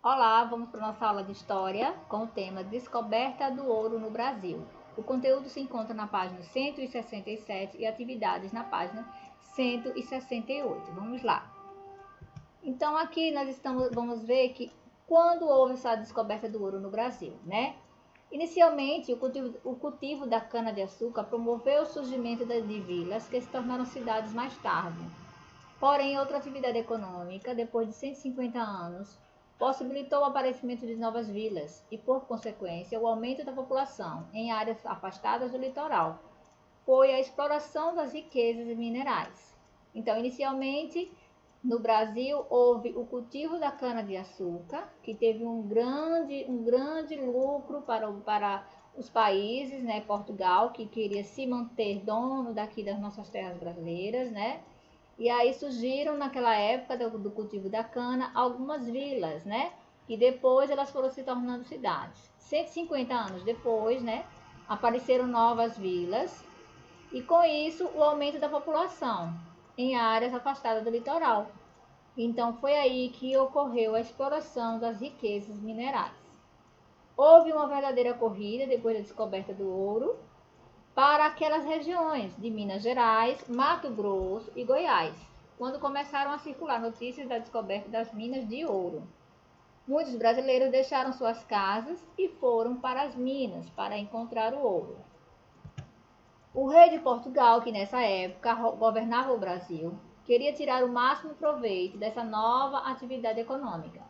Olá, vamos para a nossa aula de História com o tema Descoberta do Ouro no Brasil. O conteúdo se encontra na página 167 e atividades na página 168. Vamos lá. Então aqui vamos ver que quando houve essa descoberta do ouro no Brasil, né? Inicialmente, o cultivo da cana-de-açúcar promoveu o surgimento de vilas que se tornaram cidades mais tarde. Porém, outra atividade econômica, depois de 150 anos, possibilitou o aparecimento de novas vilas e, por consequência, o aumento da população em áreas afastadas do litoral. Foi a exploração das riquezas minerais. Então, inicialmente, no Brasil, houve o cultivo da cana-de-açúcar, que teve um grande lucro para os países, né? Portugal, que queria se manter dono daqui das nossas terras brasileiras, né? E aí surgiram naquela época do cultivo da cana algumas vilas, né? E depois elas foram se tornando cidades. 150 anos depois, né? Apareceram novas vilas e com isso o aumento da população em áreas afastadas do litoral. Então foi aí que ocorreu a exploração das riquezas minerais. Houve uma verdadeira corrida depois da descoberta do ouro para aquelas regiões de Minas Gerais, Mato Grosso e Goiás, quando começaram a circular notícias da descoberta das minas de ouro. Muitos brasileiros deixaram suas casas e foram para as minas para encontrar o ouro. O rei de Portugal, que nessa época governava o Brasil, queria tirar o máximo proveito dessa nova atividade econômica.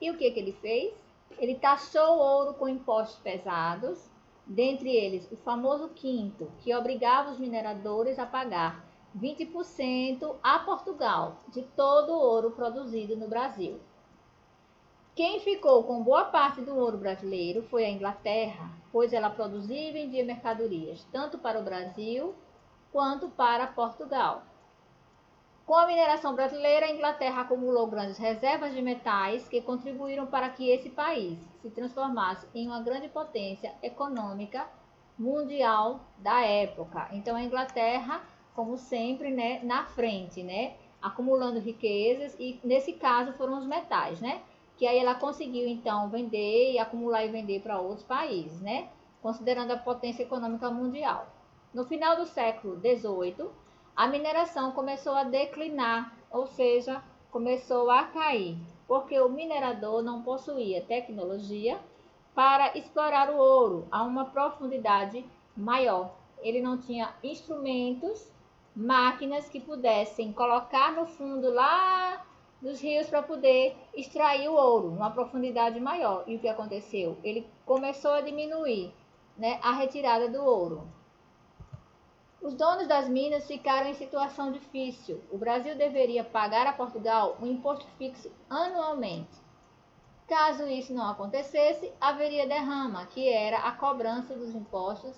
E o que ele fez? Ele taxou o ouro com impostos pesados, dentre eles o famoso quinto, que obrigava os mineradores a pagar 20% a Portugal de todo o ouro produzido no Brasil. Quem ficou com boa parte do ouro brasileiro foi a Inglaterra, pois ela produzia e vendia mercadorias tanto para o Brasil quanto para Portugal. Com a mineração brasileira, a Inglaterra acumulou grandes reservas de metais que contribuíram para que esse país se transformasse em uma grande potência econômica mundial da época. Então a Inglaterra, como sempre, né, na frente, né, acumulando riquezas e nesse caso foram os metais, né, que aí ela conseguiu então vender e acumular e vender para outros países, né, considerando a potência econômica mundial. No final do século XVIII, a mineração começou a declinar, ou seja, começou a cair, porque o minerador não possuía tecnologia para explorar o ouro a uma profundidade maior. Ele não tinha instrumentos, máquinas que pudessem colocar no fundo lá dos rios para poder extrair o ouro numa profundidade maior. E o que aconteceu? Ele começou a diminuir, né, a retirada do ouro. Os donos das minas ficaram em situação difícil. O Brasil deveria pagar a Portugal um imposto fixo anualmente. Caso isso não acontecesse, haveria derrama, que era a cobrança dos impostos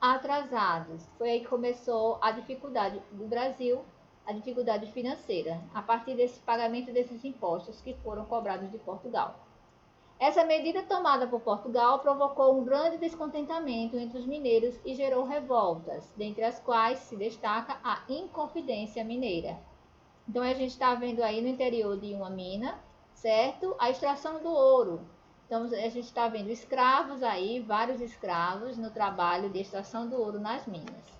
atrasados. Foi aí que começou a dificuldade do Brasil, a dificuldade financeira, a partir desse pagamento desses impostos que foram cobrados de Portugal. Essa medida tomada por Portugal provocou um grande descontentamento entre os mineiros e gerou revoltas, dentre as quais se destaca a Inconfidência Mineira. Então a gente está vendo aí no interior de uma mina, certo? A extração do ouro. Então a gente está vendo escravos aí, vários escravos no trabalho de extração do ouro nas minas.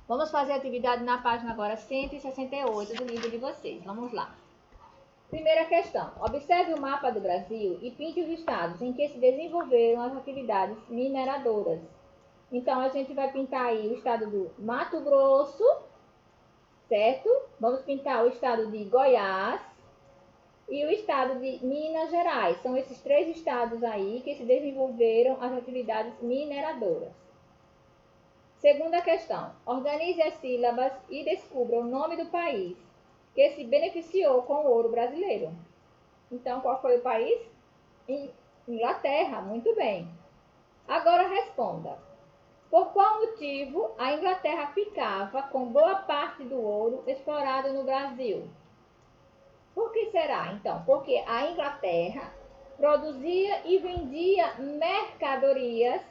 Vamos fazer a atividade na página agora 168 do livro de vocês. Vamos lá. Primeira questão. Observe o mapa do Brasil e pinte os estados em que se desenvolveram as atividades mineradoras. Então, a gente vai pintar aí o estado do Mato Grosso, certo? Vamos pintar o estado de Goiás e o estado de Minas Gerais. São esses três estados aí que se desenvolveram as atividades mineradoras. Segunda questão. Organize as sílabas e descubra o nome do país que se beneficiou com o ouro brasileiro. Então, qual foi o país? Inglaterra, muito bem. Agora responda. Por qual motivo a Inglaterra ficava com boa parte do ouro explorado no Brasil? Por que será, então? Porque a Inglaterra produzia e vendia mercadorias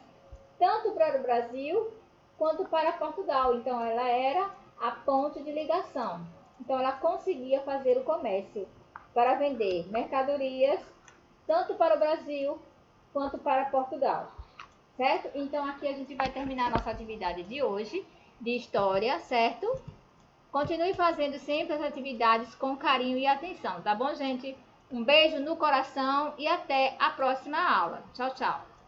tanto para o Brasil quanto para Portugal. Então, ela era a ponte de ligação. Então, ela conseguia fazer o comércio para vender mercadorias, tanto para o Brasil quanto para Portugal, certo? Então, aqui a gente vai terminar a nossa atividade de hoje, de história, certo? Continue fazendo sempre as atividades com carinho e atenção, tá bom, gente? Um beijo no coração e até a próxima aula. Tchau, tchau!